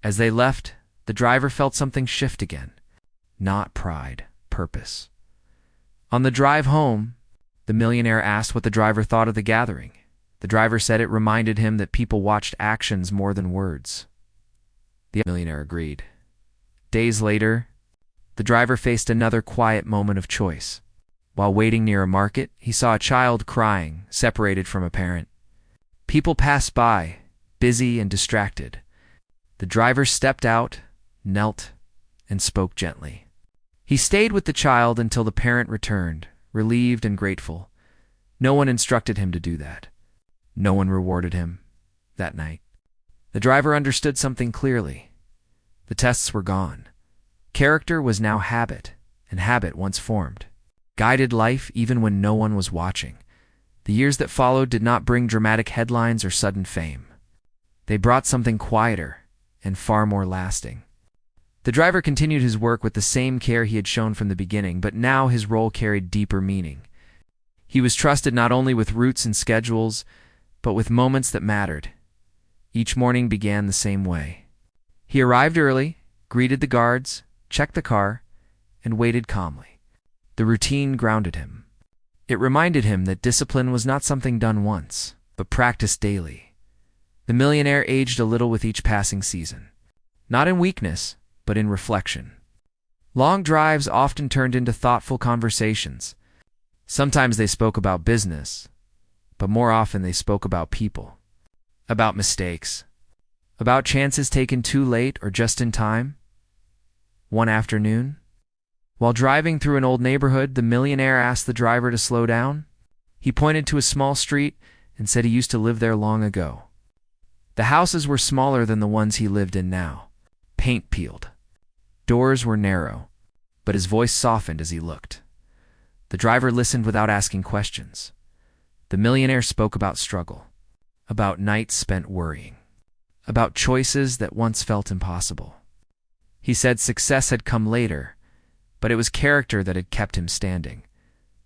As they left, the driver felt something shift again. Not pride, purpose. On the drive home, the millionaire asked what the driver thought of the gathering. The driver said it reminded him that people watched actions more than words. The millionaire agreed. Days later, the driver faced another quiet moment of choice. While waiting near a market, he saw a child crying, separated from a parent. People passed by, busy and distracted. The driver stepped out, knelt, and spoke gently. He stayed with the child until the parent returned, relieved and grateful. No one instructed him to do that. No one rewarded him that night. The driver understood something clearly. The tests were gone. Character was now habit, and habit, once formed, guided life even when no one was watching. The years that followed did not bring dramatic headlines or sudden fame. They brought something quieter and far more lasting. The driver continued his work with the same care he had shown from the beginning, but now his role carried deeper meaning. He was trusted not only with routes and schedules, but with moments that mattered. Each morning began the same way. He arrived early, greeted the guards, checked the car, and waited calmly. The routine grounded him. It reminded him that discipline was not something done once, but practiced daily. The millionaire aged a little with each passing season. Not in weakness, but in reflection. Long drives often turned into thoughtful conversations. Sometimes they spoke about business, but more often they spoke about people, about mistakes, about chances taken too late or just in time. One afternoon, while driving through an old neighborhood, the millionaire asked the driver to slow down. He pointed to a small street and said he used to live there long ago. The houses were smaller than the ones he lived in now, paint peeled. Doors were narrow, but his voice softened as he looked. The driver listened without asking questions. The millionaire spoke about struggle, about nights spent worrying, about choices that once felt impossible. He said success had come later, but it was character that had kept him standing.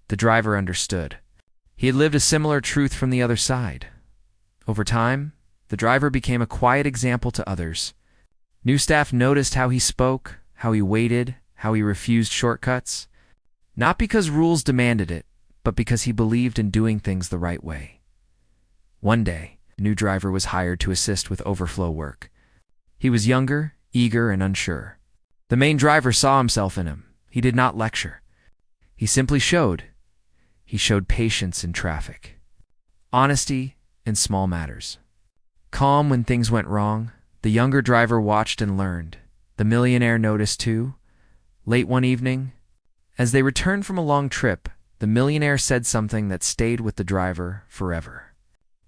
The driver understood. He had lived a similar truth from the other side. Over time, the driver became a quiet example to others. New staff noticed how he spoke, how he waited, how he refused shortcuts. Not because rules demanded it, but because he believed in doing things the right way. One day, a new driver was hired to assist with overflow work. He was younger, eager, and unsure. The main driver saw himself in him. He did not lecture. He simply showed. He showed patience in traffic, honesty in small matters. Calm when things went wrong, the younger driver watched and learned. The millionaire noticed too. Late one evening, as they returned from a long trip, the millionaire said something that stayed with the driver forever.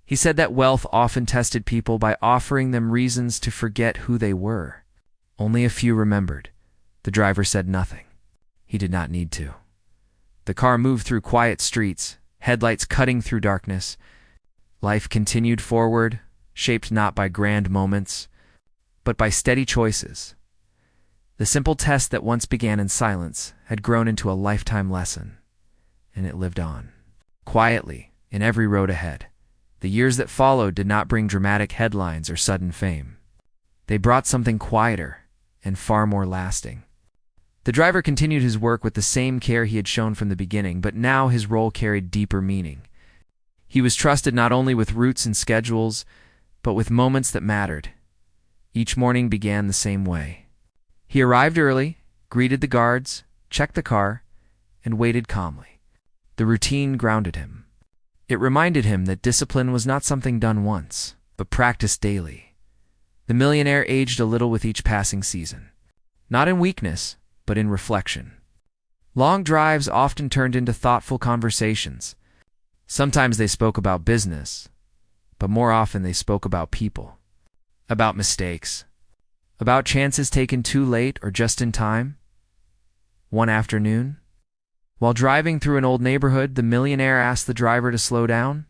He said that wealth often tested people by offering them reasons to forget who they were. Only a few remembered. The driver said nothing. He did not need to. The car moved through quiet streets, headlights cutting through darkness. Life continued forward, shaped not by grand moments, but by steady choices. The simple test that once began in silence had grown into a lifetime lesson, and it lived on, quietly, in every road ahead. The years that followed did not bring dramatic headlines or sudden fame. They brought something quieter and far more lasting. The driver continued his work with the same care he had shown from the beginning, but now his role carried deeper meaning. He was trusted not only with routes and schedules, but with moments that mattered. Each morning began the same way. He arrived early, greeted the guards, checked the car, and waited calmly. The routine grounded him. It reminded him that discipline was not something done once, but practiced daily. The millionaire aged a little with each passing season. Not in weakness, but in reflection. Long drives often turned into thoughtful conversations. Sometimes they spoke about business, but more often they spoke about people, about mistakes, about chances taken too late or just in time. One afternoon, while driving through an old neighborhood, the millionaire asked the driver to slow down.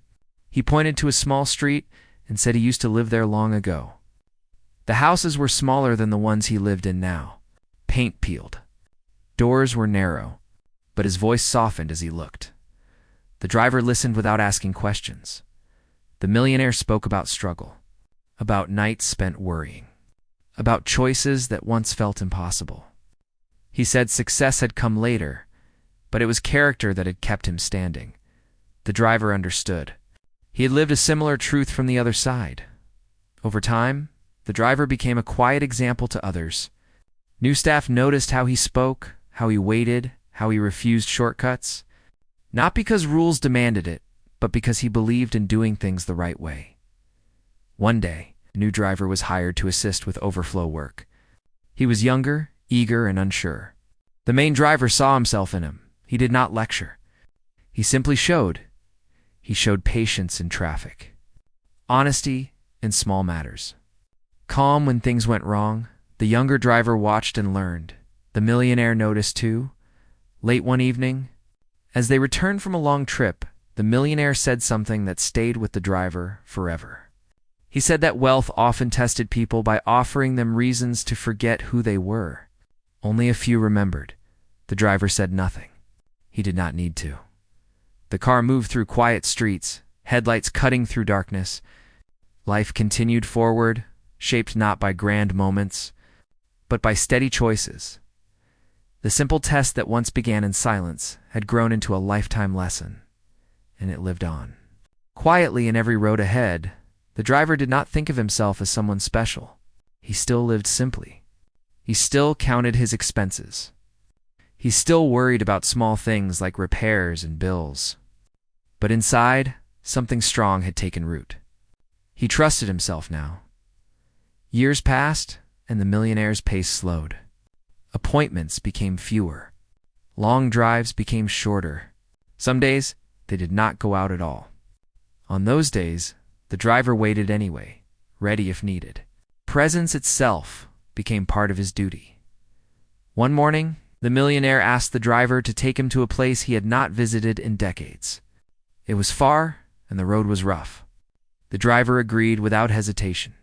He pointed to a small street and said he used to live there long ago. The houses were smaller than the ones he lived in now, paint peeled. Doors were narrow, but his voice softened as he looked. The driver listened without asking questions. The millionaire spoke about struggle, about nights spent worrying, about choices that once felt impossible. He said success had come later, but it was character that had kept him standing. The driver understood. He had lived a similar truth from the other side. Over time, the driver became a quiet example to others. New staff noticed how he spoke, how he waited, how he refused shortcuts. Not because rules demanded it, but because he believed in doing things the right way. One day, a new driver was hired to assist with overflow work. He was younger, eager, and unsure. The main driver saw himself in him. He did not lecture. He simply showed. He showed patience in traffic, honesty in small matters. Calm when things went wrong, the younger driver watched and learned. The millionaire noticed too. Late one evening, as they returned from a long trip, the millionaire said something that stayed with the driver forever. He said that wealth often tested people by offering them reasons to forget who they were. Only a few remembered. The driver said nothing. He did not need to. The car moved through quiet streets, headlights cutting through darkness. Life continued forward, shaped not by grand moments, but by steady choices. The simple test that once began in silence had grown into a lifetime lesson, and it lived on. Quietly in every road ahead, the driver did not think of himself as someone special. He still lived simply. He still counted his expenses. He still worried about small things like repairs and bills. But inside, something strong had taken root. He trusted himself now. Years passed, and the millionaire's pace slowed. Appointments became fewer. Long drives became shorter. Some days, they did not go out at all. On those days, the driver waited anyway, ready if needed. Presence itself became part of his duty. One morning, the millionaire asked the driver to take him to a place he had not visited in decades. It was far, and the road was rough. The driver agreed without hesitation.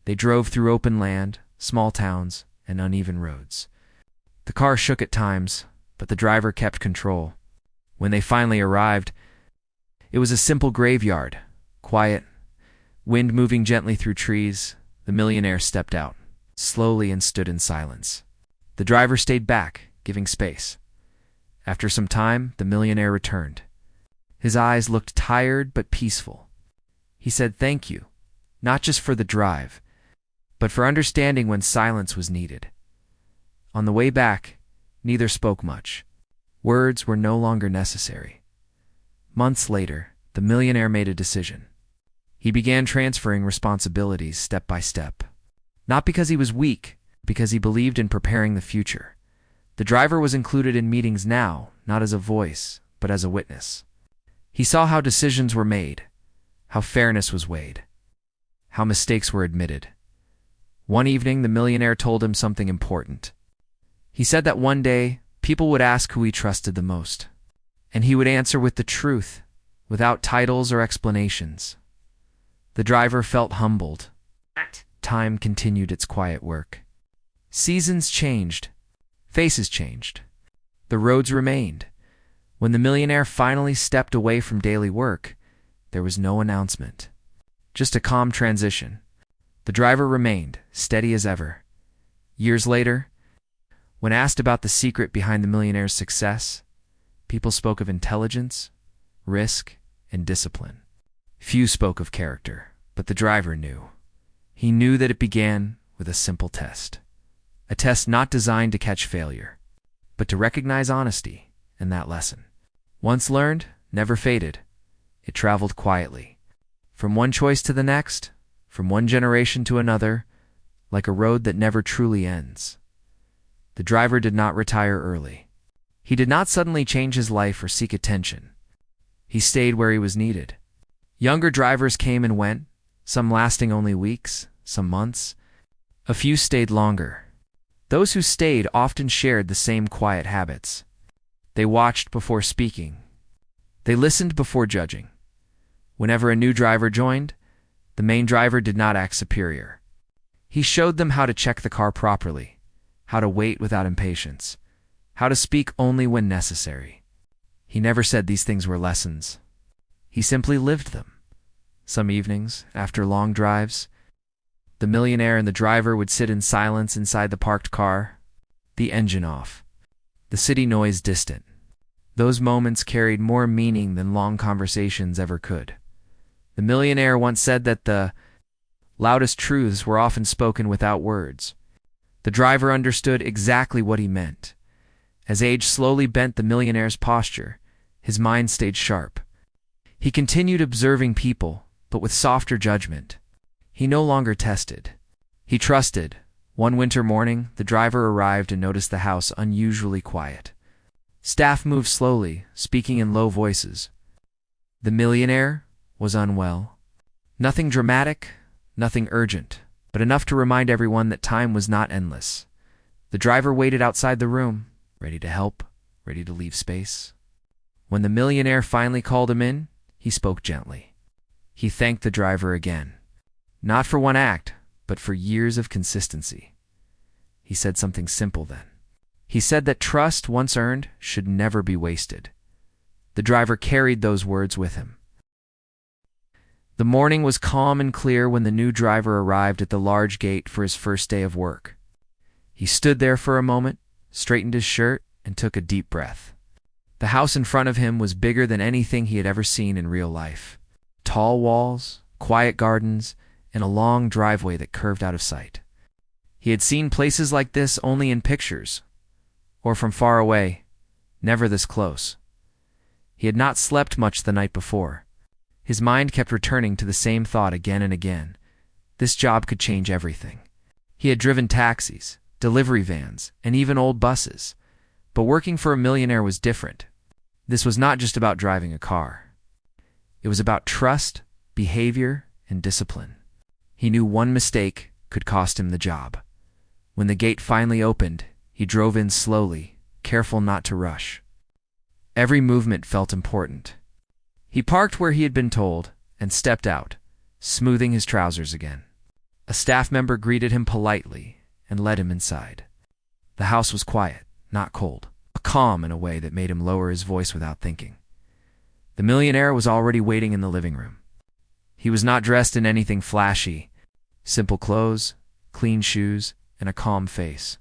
They drove through open land, small towns, and uneven roads. The car shook at times, but the driver kept control. When they finally arrived, it was a simple graveyard, quiet, wind moving gently through trees. The millionaire stepped out, slowly, and stood in silence. The driver stayed back, giving space. After some time, the millionaire returned. His eyes looked tired but peaceful. He said thank you, not just for the drive, but for understanding when silence was needed. On the way back, neither spoke much. Words were no longer necessary. Months later, the millionaire made a decision. He began transferring responsibilities step by step. Not because he was weak, because he believed in preparing the future. The driver was included in meetings now, not as a voice, but as a witness. He saw how decisions were made, how fairness was weighed, how mistakes were admitted. One evening, the millionaire told him something important. He said that one day, people would ask who he trusted the most, and he would answer with the truth, without titles or explanations. The driver felt humbled. Time continued its quiet work. Seasons changed. Faces changed. The roads remained. When the millionaire finally stepped away from daily work, there was no announcement. Just a calm transition. The driver remained, steady as ever. Years later, when asked about the secret behind the millionaire's success, people spoke of intelligence, risk, and discipline. Few spoke of character, but the driver knew. He knew that it began with a simple test. A test not designed to catch failure, but to recognize honesty in that lesson. Once learned, never faded. It traveled quietly. From one choice to the next, from one generation to another, like a road that never truly ends. The driver did not retire early. He did not suddenly change his life or seek attention. He stayed where he was needed. Younger drivers came and went, some lasting only weeks, some months. A few stayed longer. Those who stayed often shared the same quiet habits. They watched before speaking. They listened before judging. Whenever a new driver joined, the main driver did not act superior. He showed them how to check the car properly, how to wait without impatience, how to speak only when necessary. He never said these things were lessons. He simply lived them. Some evenings, after long drives, The millionaire and the driver would sit in silence inside the parked car, the engine off, the city noise distant. Those moments carried more meaning than long conversations ever could. The millionaire once said that the loudest truths were often spoken without words. The driver understood exactly what he meant. As age slowly bent the millionaire's posture, his mind stayed sharp. He continued observing people, but with softer judgment. He no longer tested. He trusted. One winter morning, the driver arrived and noticed the house unusually quiet. Staff moved slowly, speaking in low voices. The millionaire was unwell. Nothing dramatic, nothing urgent, but enough to remind everyone that time was not endless. The driver waited outside the room, ready to help, ready to leave space. When the millionaire finally called him in, he spoke gently. He thanked the driver again. Not for one act, but for years of consistency. He said something simple then. He said that trust, once earned, should never be wasted. The driver carried those words with him. The morning was calm and clear when the new driver arrived at the large gate for his first day of work. He stood there for a moment, straightened his shirt, and took a deep breath. The house in front of him was bigger than anything he had ever seen in real life. Tall walls, quiet gardens, and a long driveway that curved out of sight. He had seen places like this only in pictures, or from far away, never this close. He had not slept much the night before. His mind kept returning to the same thought again and again. This job could change everything. He had driven taxis, delivery vans, and even old buses. But working for a millionaire was different. This was not just about driving a car. It was about trust, behavior, and discipline. He knew one mistake could cost him the job. When the gate finally opened, he drove in slowly, careful not to rush. Every movement felt important. He parked where he had been told and stepped out, smoothing his trousers again. A staff member greeted him politely and led him inside. The house was quiet, not cold, calm in a way that made him lower his voice without thinking. The millionaire was already waiting in the living room. He was not dressed in anything flashy. Simple clothes, clean shoes, and a calm face.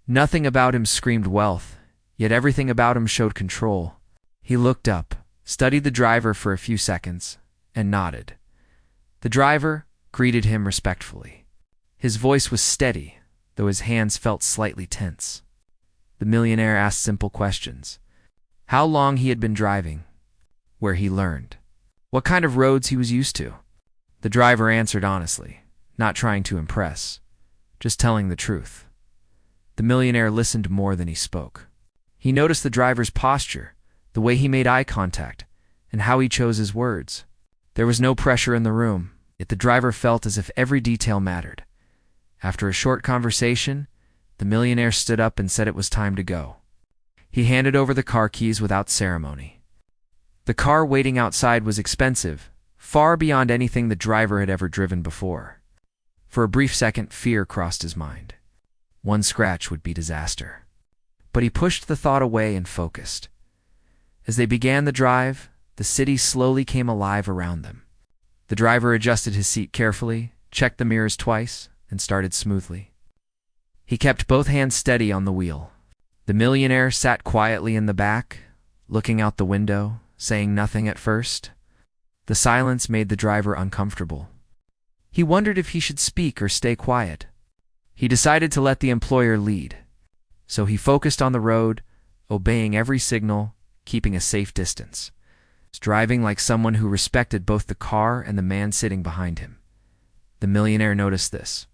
Nothing about him screamed wealth, yet everything about him showed control. He looked up, studied the driver for a few seconds, and nodded. The driver greeted him respectfully. His voice was steady, though his hands felt slightly tense. The millionaire asked simple questions. How long he had been driving, where he learned, what kind of roads he was used to. The driver answered honestly, not trying to impress, just telling the truth. The millionaire listened more than he spoke. He noticed the driver's posture, the way he made eye contact, and how he chose his words. There was no pressure in the room, yet the driver felt as if every detail mattered. After a short conversation, the millionaire stood up and said it was time to go. He handed over the car keys without ceremony. The car waiting outside was expensive, far beyond anything the driver had ever driven before. For a brief second, fear crossed his mind. One scratch would be disaster. But he pushed the thought away and focused. As they began the drive, the city slowly came alive around them. The driver adjusted his seat carefully, checked the mirrors twice, and started smoothly. He kept both hands steady on the wheel. The millionaire sat quietly in the back, looking out the window, saying nothing at first. The silence made the driver uncomfortable. He wondered if he should speak or stay quiet. He decided to let the employer lead. So he focused on the road, obeying every signal, keeping a safe distance, driving like someone who respected both the car and the man sitting behind him. The millionaire noticed this.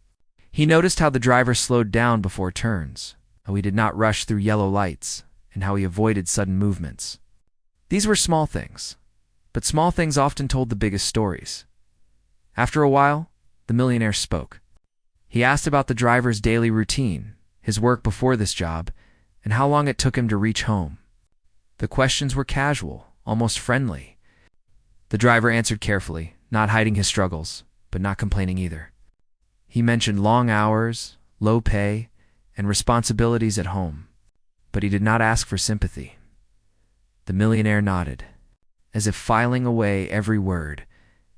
He noticed how the driver slowed down before turns, how he did not rush through yellow lights, and how he avoided sudden movements. These were small things, but small things often told the biggest stories. After a while, the millionaire spoke. He asked about the driver's daily routine, his work before this job, and how long it took him to reach home. The questions were casual, almost friendly. The driver answered carefully, not hiding his struggles, but not complaining either. He mentioned long hours, low pay, and responsibilities at home, but he did not ask for sympathy. The millionaire nodded. As if filing away every word,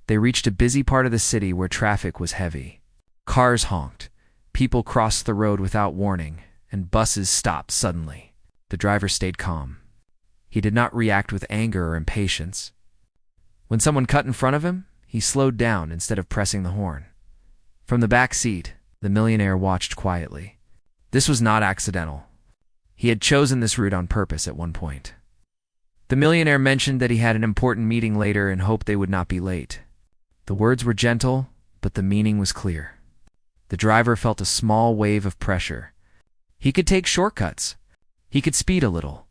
they reached a busy part of the city where traffic was heavy. Cars honked, people crossed the road without warning, and buses stopped suddenly. The driver stayed calm. He did not react with anger or impatience. When someone cut in front of him, he slowed down instead of pressing the horn. From the back seat, the millionaire watched quietly. This was not accidental. He had chosen this route on purpose at one point. The millionaire mentioned that he had an important meeting later and hoped they would not be late. The words were gentle, but the meaning was clear. The driver felt a small wave of pressure. He could take shortcuts. He could speed a little.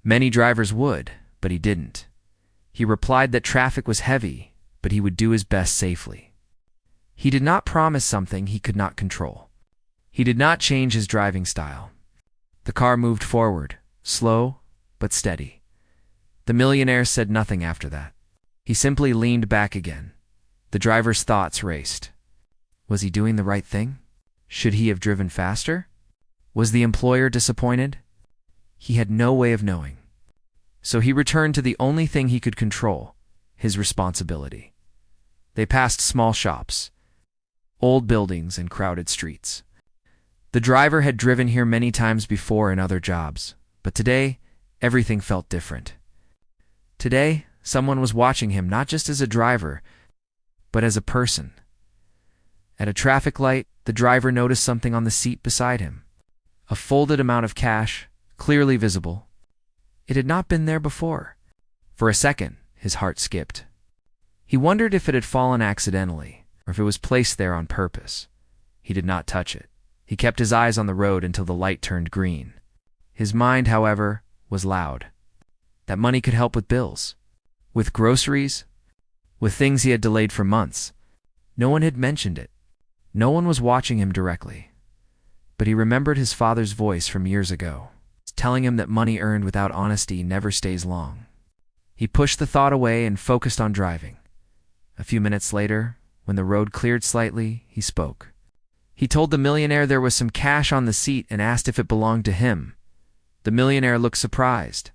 Many drivers would, but he didn't. He replied that traffic was heavy, but he would do his best safely. He did not promise something he could not control. He did not change his driving style. The car moved forward, slow but steady. The millionaire said nothing after that. He simply leaned back again. The driver's thoughts raced. Was he doing the right thing? Should he have driven faster? Was the employer disappointed? He had no way of knowing. So he returned to the only thing he could control, his responsibility. They passed small shops, old buildings, and crowded streets. The driver had driven here many times before in other jobs, but today, everything felt different. Today, someone was watching him not just as a driver, but as a person. At a traffic light, the driver noticed something on the seat beside him. A folded amount of cash, clearly visible. It had not been there before. For a second, his heart skipped. He wondered if it had fallen accidentally, or if it was placed there on purpose. He did not touch it. He kept his eyes on the road until the light turned green. His mind, however, was loud. That money could help with bills, with groceries, with things he had delayed for months. No one had mentioned it. No one was watching him directly. But he remembered his father's voice from years ago, telling him that money earned without honesty never stays long. He pushed the thought away and focused on driving. A few minutes later, when the road cleared slightly, he spoke. He told the millionaire there was some cash on the seat and asked if it belonged to him. The millionaire looked surprised.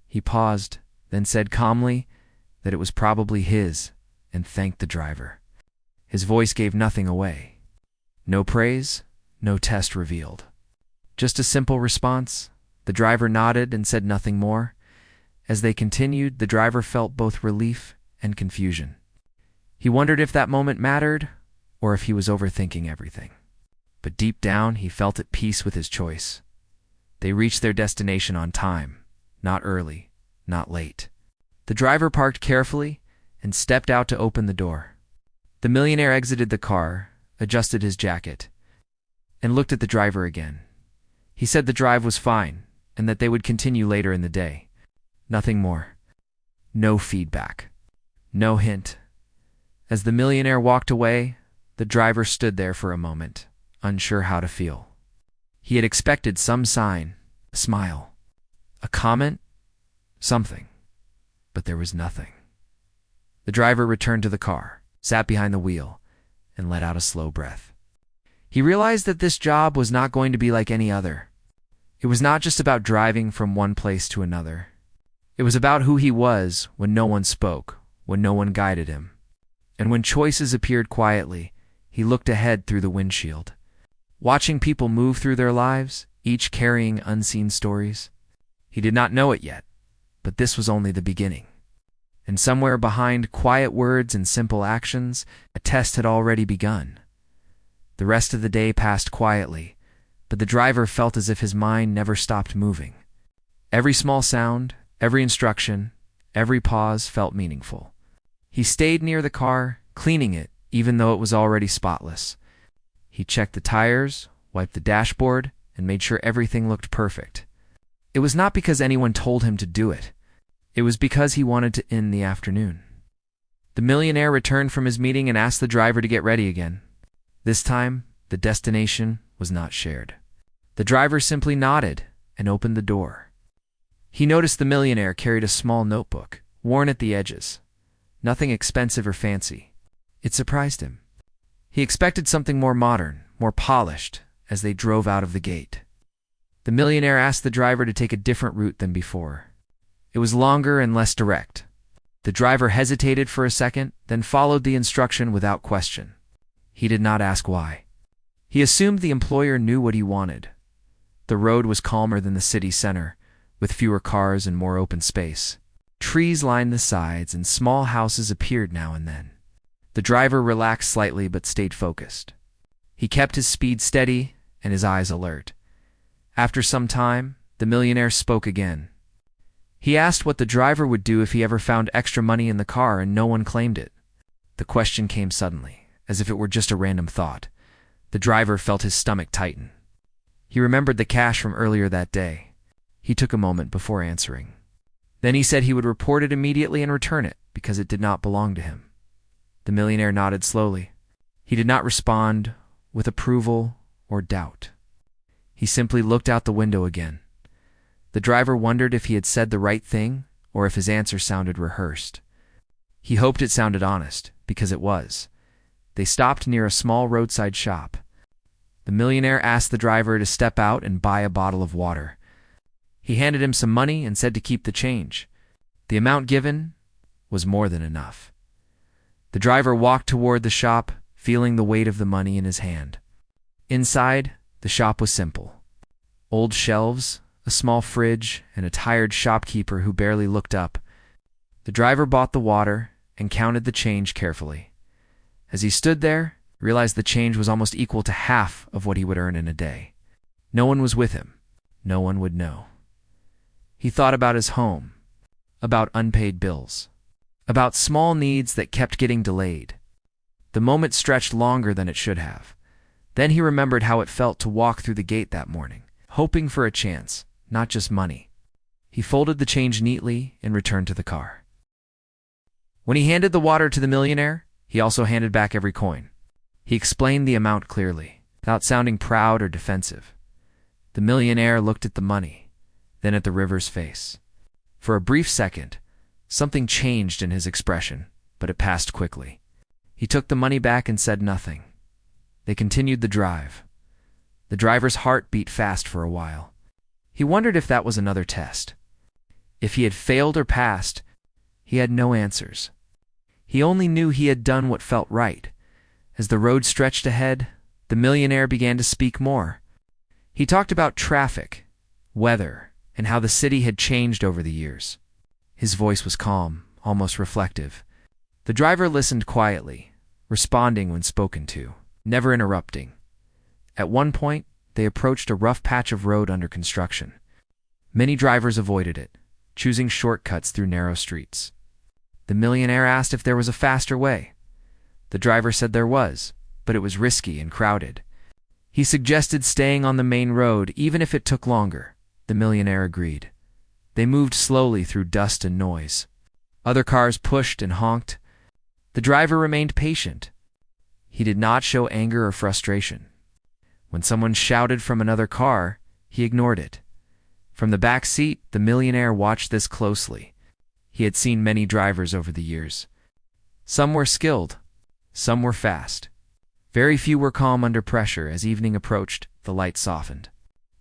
He paused, then said calmly that it was probably his, and thanked the driver. His voice gave nothing away. No praise, no test revealed. Just a simple response. The driver nodded and said nothing more. As they continued, the driver felt both relief and confusion. He wondered if that moment mattered, or if he was overthinking everything. But deep down, he felt at peace with his choice. They reached their destination on time, not early, not late. The driver parked carefully and stepped out to open the door. The millionaire exited the car, adjusted his jacket, and looked at the driver again. He said the drive was fine, and that they would continue later in the day. Nothing more. No feedback. No hint. As the millionaire walked away, the driver stood there for a moment, unsure how to feel. He had expected some sign, a smile, a comment, something, but there was nothing. The driver returned to the car, sat behind the wheel, and let out a slow breath. He realized that this job was not going to be like any other. It was not just about driving from one place to another. It was about who he was when no one spoke, when no one guided him. And when choices appeared quietly, he looked ahead through the windshield, watching people move through their lives, each carrying unseen stories. He did not know it yet, but this was only the beginning. And somewhere behind quiet words and simple actions, a test had already begun. The rest of the day passed quietly, but the driver felt as if his mind never stopped moving. Every small sound, every instruction, every pause felt meaningful. He stayed near the car, cleaning it, even though it was already spotless. He checked the tires, wiped the dashboard, and made sure everything looked perfect. It was not because anyone told him to do it. It was because he wanted to end the afternoon. The millionaire returned from his meeting and asked the driver to get ready again. This time, the destination was not shared. The driver simply nodded and opened the door. He noticed the millionaire carried a small notebook, worn at the edges. Nothing expensive or fancy. It surprised him. He expected something more modern, more polished, as they drove out of the gate. The millionaire asked the driver to take a different route than before. It was longer and less direct. The driver hesitated for a second, then followed the instruction without question. He did not ask why. He assumed the employer knew what he wanted. The road was calmer than the city center, with fewer cars and more open space. Trees lined the sides and small houses appeared now and then. The driver relaxed slightly but stayed focused. He kept his speed steady and his eyes alert. After some time, the millionaire spoke again. He asked what the driver would do if he ever found extra money in the car and no one claimed it. The question came suddenly, as if it were just a random thought. The driver felt his stomach tighten. He remembered the cash from earlier that day. He took a moment before answering. Then he said he would report it immediately and return it, because it did not belong to him. The millionaire nodded slowly. He did not respond with approval or doubt. He simply looked out the window again. The driver wondered if he had said the right thing or if his answer sounded rehearsed. He hoped it sounded honest, because it was. They stopped near a small roadside shop. The millionaire asked the driver to step out and buy a bottle of water. He handed him some money and said to keep the change. The amount given was more than enough. The driver walked toward the shop, feeling the weight of the money in his hand. Inside, the shop was simple. Old shelves, a small fridge, and a tired shopkeeper who barely looked up. The driver bought the water and counted the change carefully. As he stood there, he realized the change was almost equal to half of what he would earn in a day. No one was with him. No one would know. He thought about his home, about unpaid bills, about small needs that kept getting delayed. The moment stretched longer than it should have. Then he remembered how it felt to walk through the gate that morning, hoping for a chance, not just money. He folded the change neatly and returned to the car. When he handed the water to the millionaire, he also handed back every coin. He explained the amount clearly, without sounding proud or defensive. The millionaire looked at the money, then at the river's face. For a brief second, something changed in his expression, but it passed quickly. He took the money back and said nothing. They continued the drive. The driver's heart beat fast for a while. He wondered if that was another test. If he had failed or passed, he had no answers. He only knew he had done what felt right. As the road stretched ahead, the millionaire began to speak more. He talked about traffic, weather, and how the city had changed over the years. His voice was calm, almost reflective. The driver listened quietly, responding when spoken to, never interrupting. At one point, they approached a rough patch of road under construction. Many drivers avoided it, choosing shortcuts through narrow streets. The millionaire asked if there was a faster way. The driver said there was, but it was risky and crowded. He suggested staying on the main road even if it took longer. The millionaire agreed. They moved slowly through dust and noise. Other cars pushed and honked. The driver remained patient. He did not show anger or frustration. When someone shouted from another car, he ignored it. From the back seat, the millionaire watched this closely. He had seen many drivers over the years. Some were skilled, some were fast. Very few were calm under pressure. As evening approached, the light softened.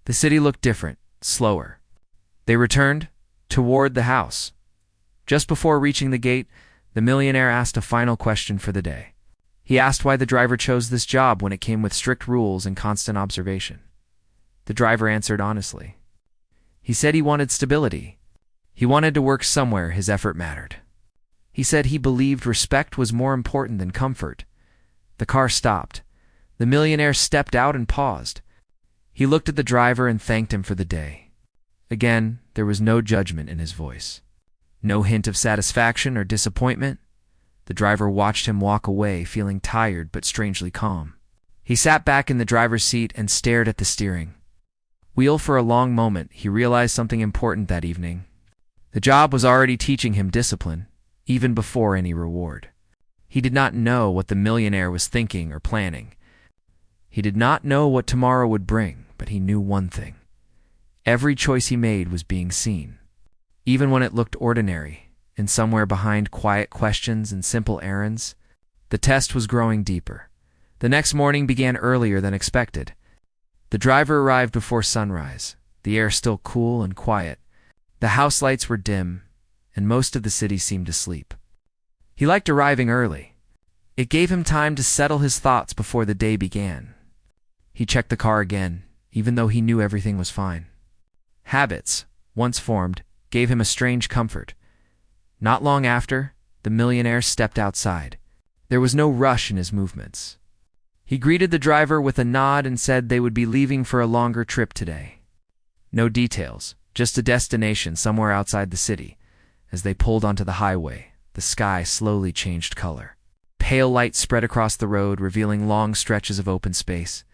The city looked different, slower. They returned toward the house. Just before reaching the gate, the millionaire asked a final question for the day. He asked why the driver chose this job when it came with strict rules and constant observation. The driver answered honestly. He said he wanted stability. He wanted to work somewhere his effort mattered. He said he believed respect was more important than comfort. The car stopped. The millionaire stepped out and paused. He looked at the driver and thanked him for the day. Again, there was no judgment in his voice. No hint of satisfaction or disappointment. The driver watched him walk away, feeling tired but strangely calm. He sat back in the driver's seat and stared at the steering wheel for a long moment. He realized something important that evening. The job was already teaching him discipline, even before any reward. He did not know what the millionaire was thinking or planning. He did not know what tomorrow would bring, but he knew one thing. Every choice he made was being seen. Even when it looked ordinary, and somewhere behind quiet questions and simple errands, the test was growing deeper. The next morning began earlier than expected. The driver arrived before sunrise, the air still cool and quiet. The house lights were dim, and most of the city seemed asleep. He liked arriving early. It gave him time to settle his thoughts before the day began. He checked the car again, even though he knew everything was fine. Habits, once formed, gave him a strange comfort. Not long after, the millionaire stepped outside. There was no rush in his movements. He greeted the driver with a nod and said they would be leaving for a longer trip today. No details, just a destination somewhere outside the city. As they pulled onto the highway, the sky slowly changed color. Pale light spread across the road, revealing long stretches of open space.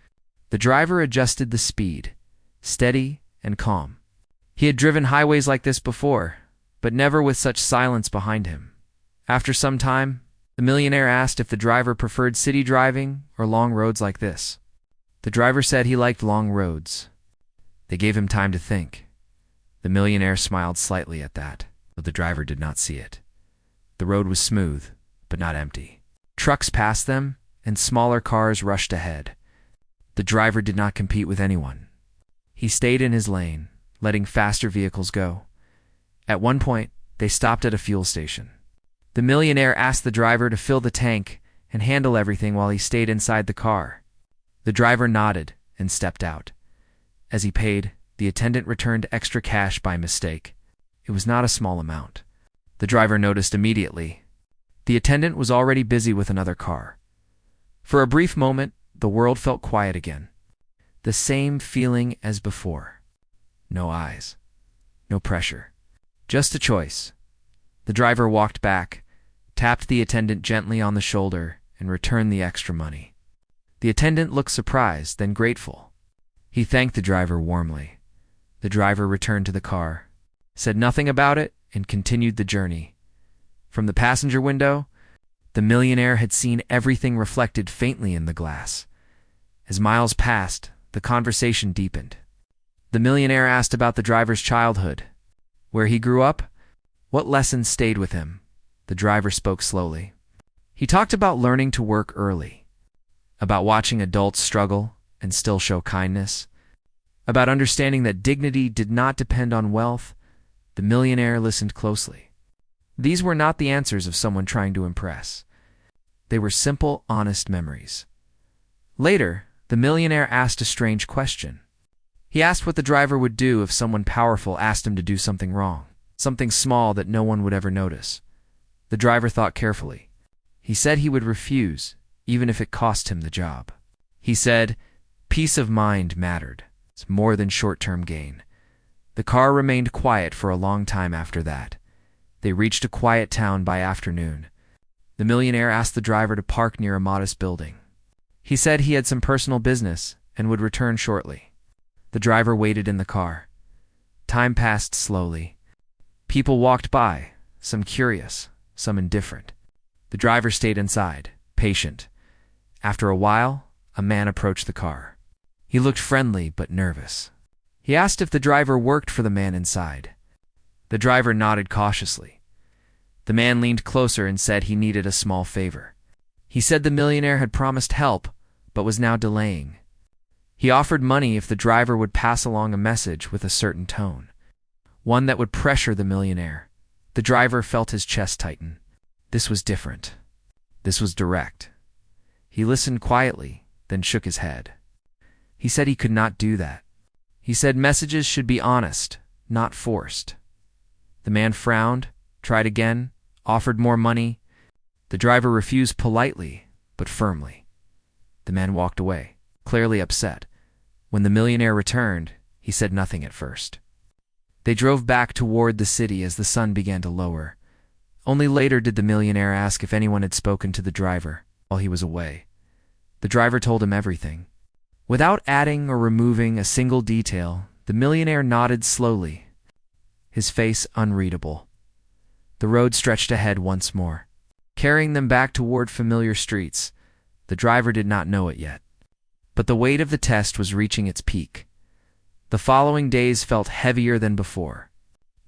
The driver adjusted the speed, steady and calm. He had driven highways like this before, but never with such silence behind him. After some time, the millionaire asked if the driver preferred city driving or long roads like this. The driver said he liked long roads. They gave him time to think. The millionaire smiled slightly at that, but the driver did not see it. The road was smooth, but not empty. Trucks passed them, and smaller cars rushed ahead. The driver did not compete with anyone. He stayed in his lane, letting faster vehicles go. At one point, they stopped at a fuel station. The millionaire asked the driver to fill the tank and handle everything while he stayed inside the car. The driver nodded and stepped out. As he paid, the attendant returned extra cash by mistake. It was not a small amount. The driver noticed immediately. The attendant was already busy with another car. For a brief moment, the world felt quiet again. The same feeling as before. No eyes. No pressure. Just a choice. The driver walked back, tapped the attendant gently on the shoulder, and returned the extra money. The attendant looked surprised, then grateful. He thanked the driver warmly. The driver returned to the car, said nothing about it, and continued the journey. From the passenger window, the millionaire had seen everything reflected faintly in the glass. As miles passed, the conversation deepened. The millionaire asked about the driver's childhood, where he grew up, what lessons stayed with him. The driver spoke slowly. He talked about learning to work early, about watching adults struggle and still show kindness, about understanding that dignity did not depend on wealth. The millionaire listened closely. These were not the answers of someone trying to impress. They were simple, honest memories. Later, the millionaire asked a strange question. He asked what the driver would do if someone powerful asked him to do something wrong, something small that no one would ever notice. The driver thought carefully. He said he would refuse, even if it cost him the job. He said, peace of mind mattered. It's more than short-term gain. The car remained quiet for a long time after that. They reached a quiet town by afternoon. The millionaire asked the driver to park near a modest building. He said he had some personal business and would return shortly. The driver waited in the car. Time passed slowly. People walked by, some curious, some indifferent. The driver stayed inside, patient. After a while, a man approached the car. He looked friendly but nervous. He asked if the driver worked for the man inside. The driver nodded cautiously. The man leaned closer and said he needed a small favor. He said the millionaire had promised help, but was now delaying. He offered money if the driver would pass along a message with a certain tone, one that would pressure the millionaire. The driver felt his chest tighten. This was different. This was direct. He listened quietly, then shook his head. He said he could not do that. He said messages should be honest, not forced. The man frowned, tried again, offered more money. The driver refused politely, but firmly. The man walked away, clearly upset. When the millionaire returned, he said nothing at first. They drove back toward the city as the sun began to lower. Only later did the millionaire ask if anyone had spoken to the driver while he was away. The driver told him everything. Without adding or removing a single detail, the millionaire nodded slowly, his face unreadable. The road stretched ahead once more, carrying them back toward familiar streets. The driver did not know it yet. But the weight of the test was reaching its peak. The following days felt heavier than before.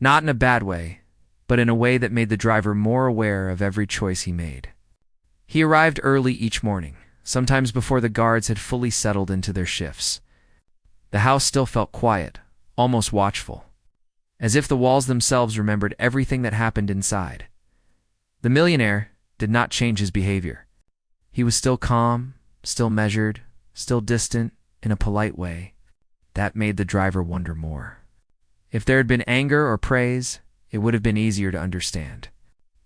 Not in a bad way, but in a way that made the driver more aware of every choice he made. He arrived early each morning, sometimes before the guards had fully settled into their shifts. The house still felt quiet, almost watchful, as if the walls themselves remembered everything that happened inside. The millionaire did not change his behavior. He was still calm, still measured, still distant, in a polite way. That made the driver wonder more. If there had been anger or praise, it would have been easier to understand.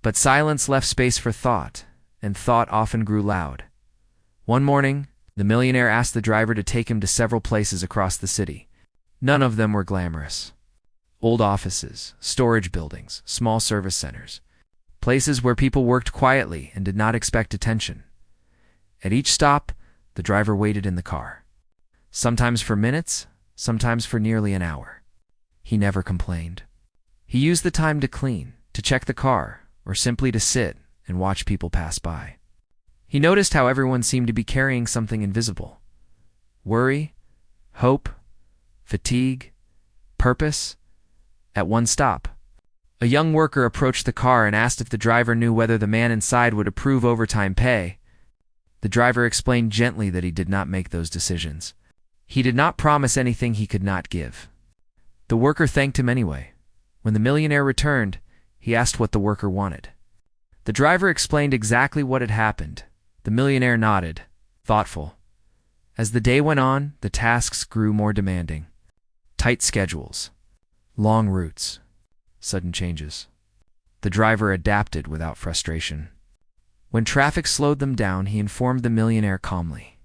But silence left space for thought, and thought often grew loud. One morning, the millionaire asked the driver to take him to several places across the city. None of them were glamorous. Old offices, storage buildings, small service centers. Places where people worked quietly and did not expect attention. At each stop, the driver waited in the car. Sometimes for minutes, sometimes for nearly an hour. He never complained. He used the time to clean, to check the car, or simply to sit and watch people pass by. He noticed how everyone seemed to be carrying something invisible. Worry, hope, fatigue, purpose. At one stop, a young worker approached the car and asked if the driver knew whether the man inside would approve overtime pay. The driver explained gently that he did not make those decisions. He did not promise anything he could not give. The worker thanked him anyway. When the millionaire returned, he asked what the worker wanted. The driver explained exactly what had happened. The millionaire nodded, thoughtful. As the day went on, the tasks grew more demanding. Tight schedules, long routes, sudden changes. The driver adapted without frustration. When traffic slowed them down, he informed the millionaire calmly.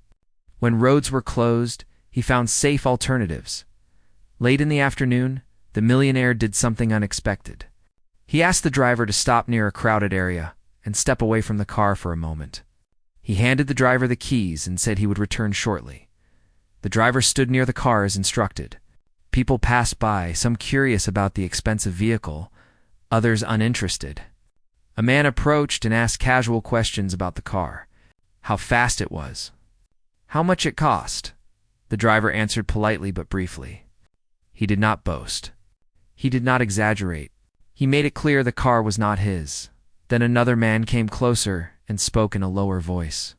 When roads were closed, he found safe alternatives. Late in the afternoon, the millionaire did something unexpected. He asked the driver to stop near a crowded area and step away from the car for a moment. He handed the driver the keys and said he would return shortly. The driver stood near the car as instructed. People passed by, some curious about the expensive vehicle, others uninterested. A man approached and asked casual questions about the car. How fast it was. How much it cost. The driver answered politely but briefly. He did not boast. He did not exaggerate. He made it clear the car was not his. Then another man came closer and spoke in a lower voice.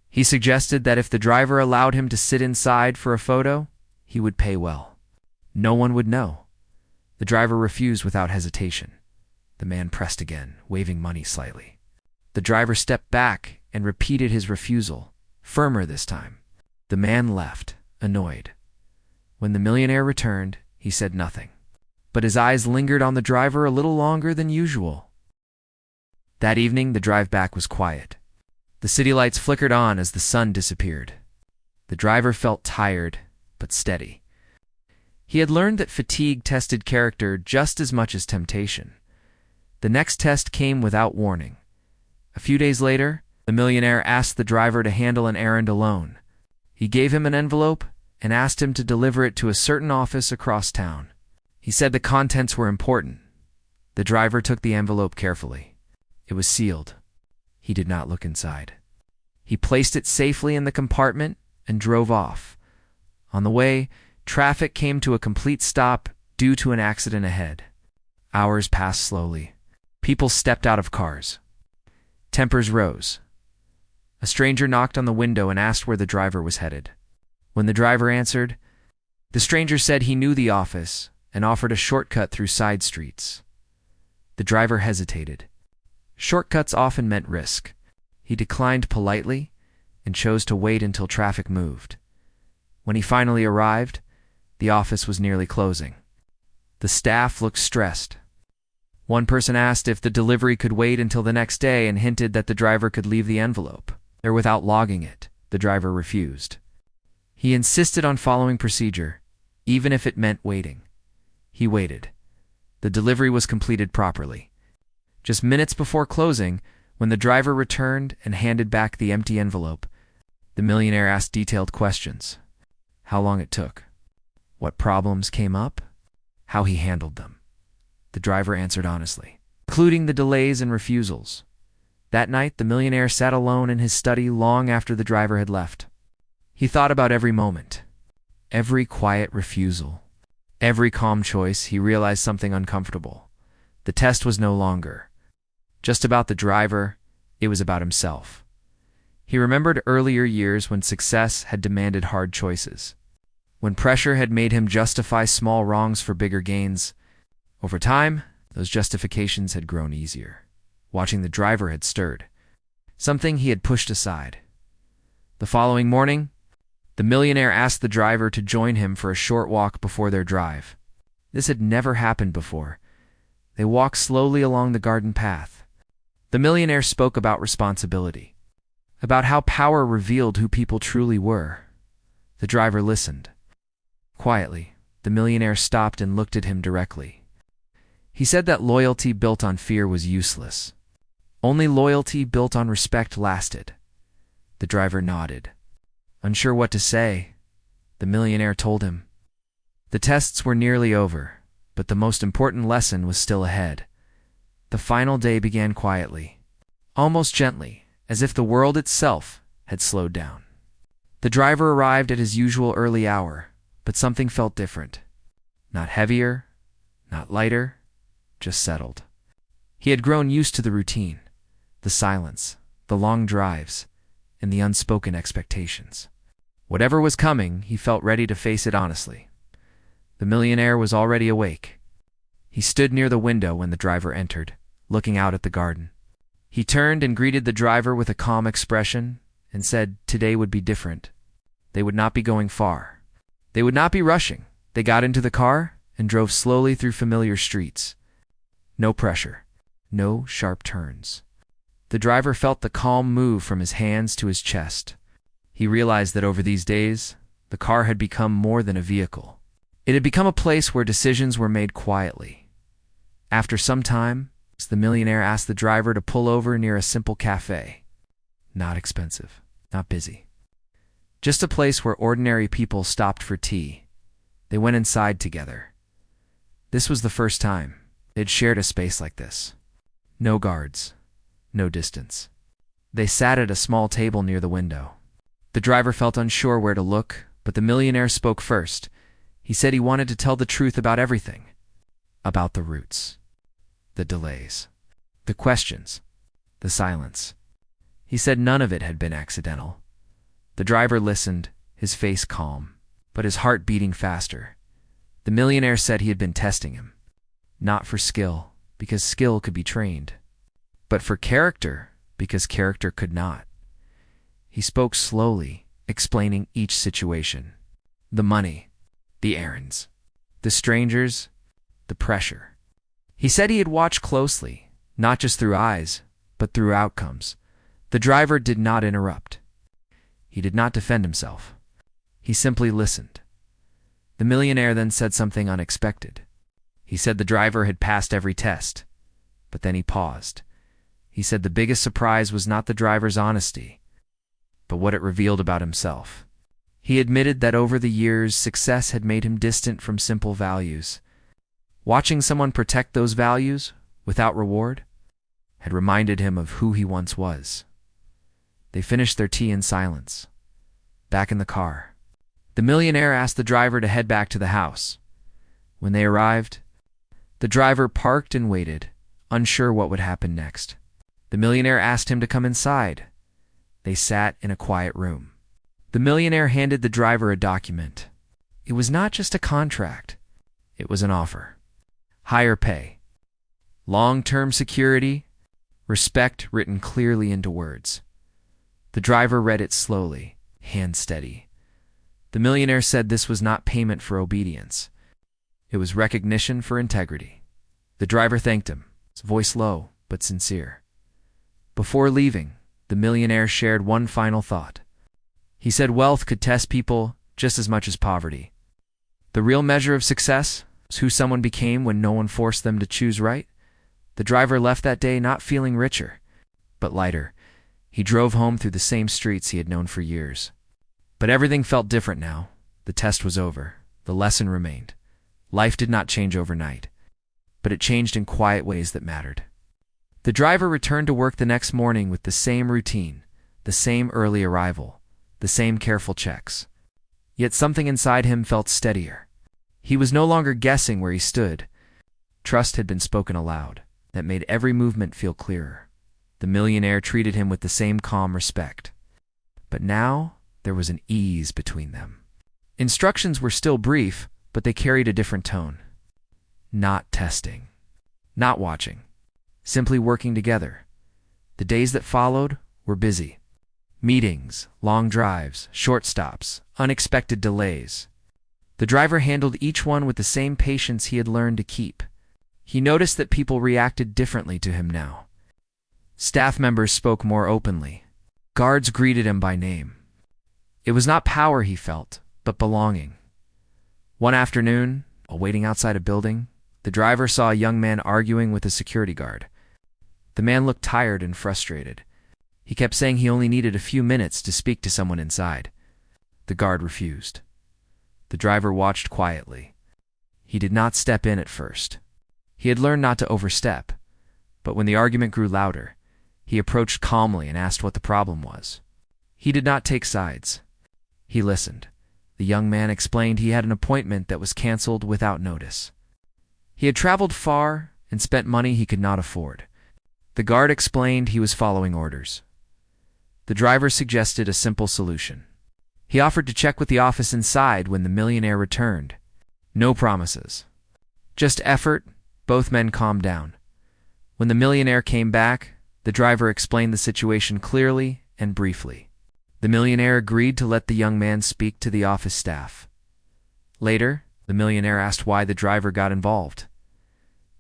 He suggested that if the driver allowed him to sit inside for a photo, he would pay well. No one would know. The driver refused without hesitation. The man pressed again, waving money slightly. The driver stepped back and repeated his refusal, firmer this time. The man left, annoyed. When the millionaire returned, he said nothing. But his eyes lingered on the driver a little longer than usual. That evening, the drive back was quiet. The city lights flickered on as the sun disappeared. The driver felt tired, but steady. He had learned that fatigue tested character just as much as temptation. The next test came without warning. A few days later, the millionaire asked the driver to handle an errand alone. He gave him an envelope and asked him to deliver it to a certain office across town. He said the contents were important. The driver took the envelope carefully. It was sealed. He did not look inside. He placed it safely in the compartment and drove off. On the way, traffic came to a complete stop due to an accident ahead. Hours passed slowly. People stepped out of cars. Tempers rose. A stranger knocked on the window and asked where the driver was headed. When the driver answered, the stranger said he knew the office and offered a shortcut through side streets. The driver hesitated. Shortcuts often meant risk. He declined politely and chose to wait until traffic moved. When he finally arrived, the office was nearly closing. The staff looked stressed. One person asked if the delivery could wait until the next day and hinted that the driver could leave the envelope there without logging it. The driver refused. He insisted on following procedure, even if it meant waiting. He waited. The delivery was completed properly. Just minutes before closing, when the driver returned and handed back the empty envelope, the millionaire asked detailed questions. How long it took, what problems came up, how he handled them. The driver answered honestly, including the delays and refusals. That night, the millionaire sat alone in his study long after the driver had left. He thought about every moment, every quiet refusal, every calm choice. He realized something uncomfortable. The test was no longer just about the driver, it was about himself. He remembered earlier years when success had demanded hard choices, when pressure had made him justify small wrongs for bigger gains. Over time, those justifications had grown easier. Watching the driver had stirred something he had pushed aside. The following morning, the millionaire asked the driver to join him for a short walk before their drive. This had never happened before. They walked slowly along the garden path. The millionaire spoke about responsibility, about how power revealed who people truly were. The driver listened. Quietly, the millionaire stopped and looked at him directly. He said that loyalty built on fear was useless. Only loyalty built on respect lasted. The driver nodded. Unsure what to say, the millionaire told him. The tests were nearly over, but the most important lesson was still ahead. The final day began quietly, almost gently, as if the world itself had slowed down. The driver arrived at his usual early hour, but something felt different. Not heavier, not lighter, just settled. He had grown used to the routine, the silence, the long drives, and the unspoken expectations. Whatever was coming, he felt ready to face it honestly. The millionaire was already awake. He stood near the window when the driver entered, looking out at the garden. He turned and greeted the driver with a calm expression and said today would be different. They would not be going far. They would not be rushing. They got into the car and drove slowly through familiar streets. No pressure, no sharp turns. The driver felt the calm move from his hands to his chest. He realized that over these days, the car had become more than a vehicle. It had become a place where decisions were made quietly. After some time, the millionaire asked the driver to pull over near a simple cafe. Not expensive, not busy. Just a place where ordinary people stopped for tea. They went inside together. This was the first time they'd shared a space like this. No guards, no distance. They sat at a small table near the window. The driver felt unsure where to look, but the millionaire spoke first. He said he wanted to tell the truth about everything. About the roots, the delays, the questions, the silence. He said none of it had been accidental. The driver listened, his face calm, but his heart beating faster. The millionaire said he had been testing him. Not for skill, because skill could be trained, but for character, because character could not. He spoke slowly, explaining each situation. The money, the errands, the strangers, the pressure. He said he had watched closely, not just through eyes, but through outcomes. The driver did not interrupt. He did not defend himself. He simply listened. The millionaire then said something unexpected. He said the driver had passed every test, but then he paused. He said the biggest surprise was not the driver's honesty, but what it revealed about himself. He admitted that over the years, success had made him distant from simple values. Watching someone protect those values without reward had reminded him of who he once was. They finished their tea in silence. Back in the car, the millionaire asked the driver to head back to the house. When they arrived, the driver parked and waited, unsure what would happen next. The millionaire asked him to come inside. They sat in a quiet room. The millionaire handed the driver a document. It was not just a contract. It was an offer. Higher pay, long-term security, respect written clearly into words. The driver read it slowly, hand steady. The millionaire said this was not payment for obedience. It was recognition for integrity. The driver thanked him, his voice low but sincere. Before leaving, the millionaire shared one final thought. He said wealth could test people just as much as poverty. The real measure of success was who someone became when no one forced them to choose right. The driver left that day not feeling richer, but lighter. He drove home through the same streets he had known for years. But everything felt different now. The test was over. The lesson remained. Life did not change overnight, but it changed in quiet ways that mattered. The driver returned to work the next morning with the same routine, the same early arrival, the same careful checks. Yet something inside him felt steadier. He was no longer guessing where he stood. Trust had been spoken aloud that made every movement feel clearer. The millionaire treated him with the same calm respect. But now there was an ease between them. Instructions were still brief, but they carried a different tone. Not testing, not watching, simply working together. The days that followed were busy. Meetings, long drives, short stops, unexpected delays. The driver handled each one with the same patience he had learned to keep. He noticed that people reacted differently to him now. Staff members spoke more openly. Guards greeted him by name. It was not power he felt, but belonging. One afternoon, while waiting outside a building, the driver saw a young man arguing with a security guard. The man looked tired and frustrated. He kept saying he only needed a few minutes to speak to someone inside. The guard refused. The driver watched quietly. He did not step in at first. He had learned not to overstep, but when the argument grew louder, he approached calmly and asked what the problem was. He did not take sides. He listened. The young man explained he had an appointment that was canceled without notice. He had traveled far and spent money he could not afford. The guard explained he was following orders. The driver suggested a simple solution. He offered to check with the office inside when the millionaire returned. No promises. Just effort. Both men calmed down. When the millionaire came back, the driver explained the situation clearly and briefly. The millionaire agreed to let the young man speak to the office staff. Later, the millionaire asked why the driver got involved.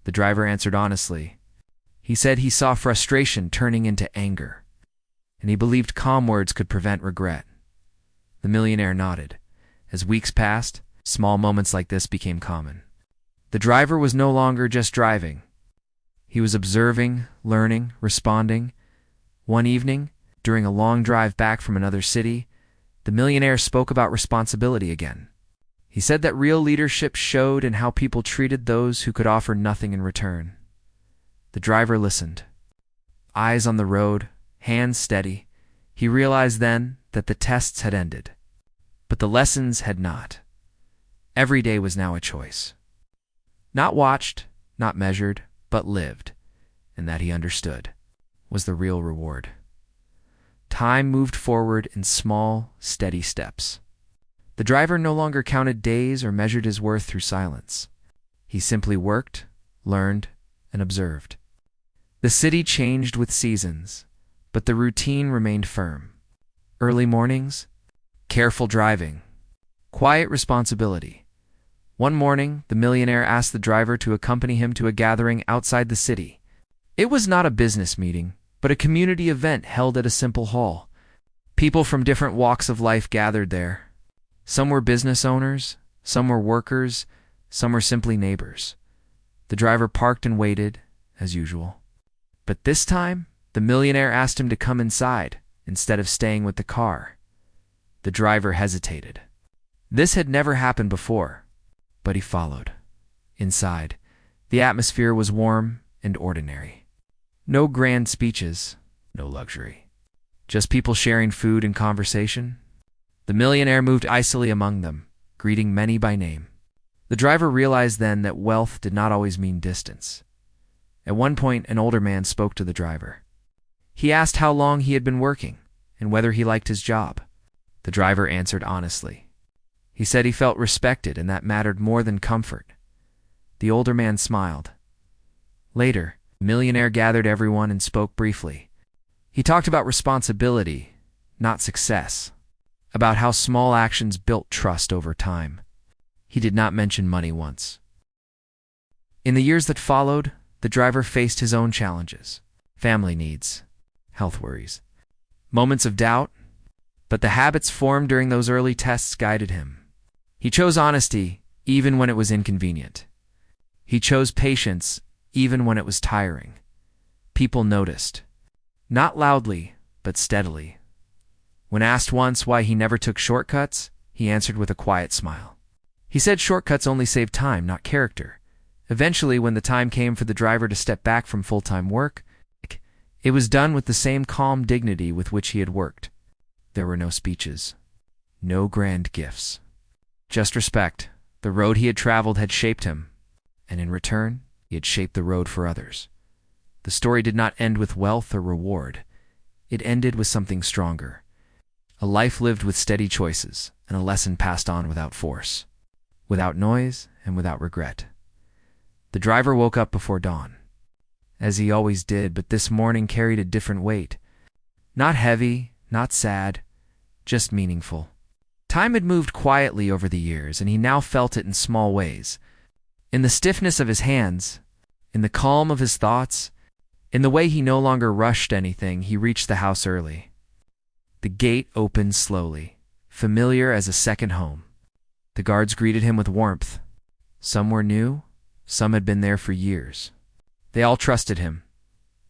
The driver answered honestly. He said he saw frustration turning into anger, and he believed calm words could prevent regret. The millionaire nodded. As weeks passed, small moments like this became common. The driver was no longer just driving. He was observing, learning, responding. One evening, during a long drive back from another city, the millionaire spoke about responsibility again. He said that real leadership showed in how people treated those who could offer nothing in return. The driver listened. Eyes on the road, hands steady. He realized then that the tests had ended. But the lessons had not. Every day was now a choice. Not watched, not measured, but lived, and that he understood was the real reward. Time moved forward in small, steady steps. The driver no longer counted days or measured his worth through silence. He simply worked, learned, and observed. The city changed with seasons, but the routine remained firm. Early mornings, careful driving, quiet responsibility. One morning, the millionaire asked the driver to accompany him to a gathering outside the city. It was not a business meeting, but a community event held at a simple hall. People from different walks of life gathered there. Some were business owners, some were workers, some were simply neighbors. The driver parked and waited, as usual. But this time, the millionaire asked him to come inside instead of staying with the car. The driver hesitated. This had never happened before, but he followed. Inside, the atmosphere was warm and ordinary. No grand speeches, no luxury. Just people sharing food and conversation. The millionaire moved icily among them, greeting many by name. The driver realized then that wealth did not always mean distance. At one point, an older man spoke to the driver. He asked how long he had been working and whether he liked his job. The driver answered honestly. He said he felt respected and that mattered more than comfort. The older man smiled. Later, the millionaire gathered everyone and spoke briefly. He talked about responsibility, not success, about how small actions built trust over time. He did not mention money once. In the years that followed, the driver faced his own challenges, family needs, health worries, moments of doubt, but the habits formed during those early tests guided him. He chose honesty even when it was inconvenient. He chose patience even when it was tiring. People noticed, not loudly, but steadily. When asked once why he never took shortcuts, he answered with a quiet smile. He said shortcuts only saved time, not character. Eventually, when the time came for the driver to step back from full-time work, it was done with the same calm dignity with which he had worked. There were no speeches, no grand gifts. Just respect. The road he had traveled had shaped him, and in return, he had shaped the road for others. The story did not end with wealth or reward. It ended with something stronger. A life lived with steady choices, and a lesson passed on without force, without noise, and without regret. The driver woke up before dawn, as he always did, but this morning carried a different weight. Not heavy, not sad, just meaningful. Time had moved quietly over the years, and he now felt it in small ways. In the stiffness of his hands, in the calm of his thoughts, in the way he no longer rushed anything. He reached the house early. The gate opened slowly, familiar as a second home. The guards greeted him with warmth. Some were new, some had been there for years. They all trusted him.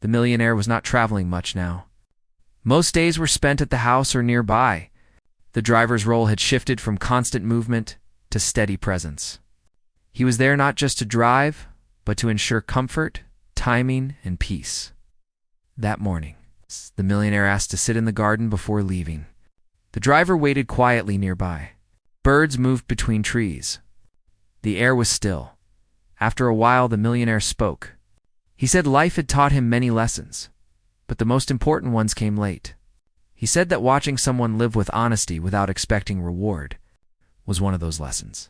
The millionaire was not traveling much now. Most days were spent at the house or nearby. The driver's role had shifted from constant movement to steady presence. He was there not just to drive, but to ensure comfort, timing, and peace. That morning, the millionaire asked to sit in the garden before leaving. The driver waited quietly nearby. Birds moved between trees. The air was still. After a while, the millionaire spoke. He said life had taught him many lessons, but the most important ones came late. He said that watching someone live with honesty without expecting reward was one of those lessons.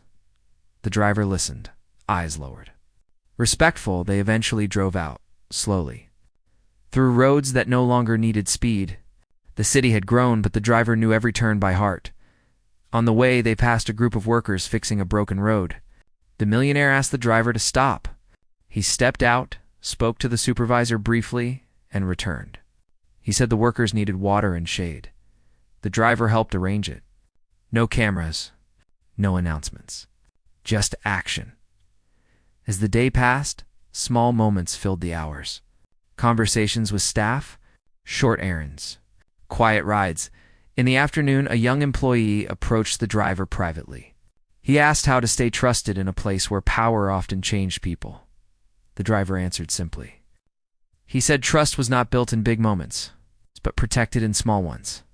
The driver listened, eyes lowered. Respectful, they eventually drove out, slowly. Through roads that no longer needed speed. The city had grown, but the driver knew every turn by heart. On the way, they passed a group of workers fixing a broken road. The millionaire asked the driver to stop. He stepped out, spoke to the supervisor briefly, and returned. He said the workers needed water and shade. The driver helped arrange it. No cameras, no announcements, just action. As the day passed, small moments filled the hours. Conversations with staff, short errands, quiet rides. In the afternoon, a young employee approached the driver privately. He asked how to stay trusted in a place where power often changed people. The driver answered simply. He said trust was not built in big moments, but protected in small ones.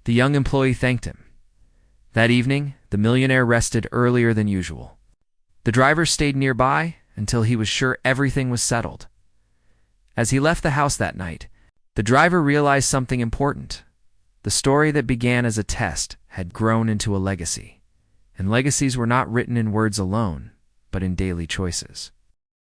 The young employee thanked him. That evening, the millionaire rested earlier than usual. The driver stayed nearby until he was sure everything was settled. As he left the house that night, the driver realized something important. The story that began as a test had grown into a legacy, and legacies were not written in words alone, but in daily choices.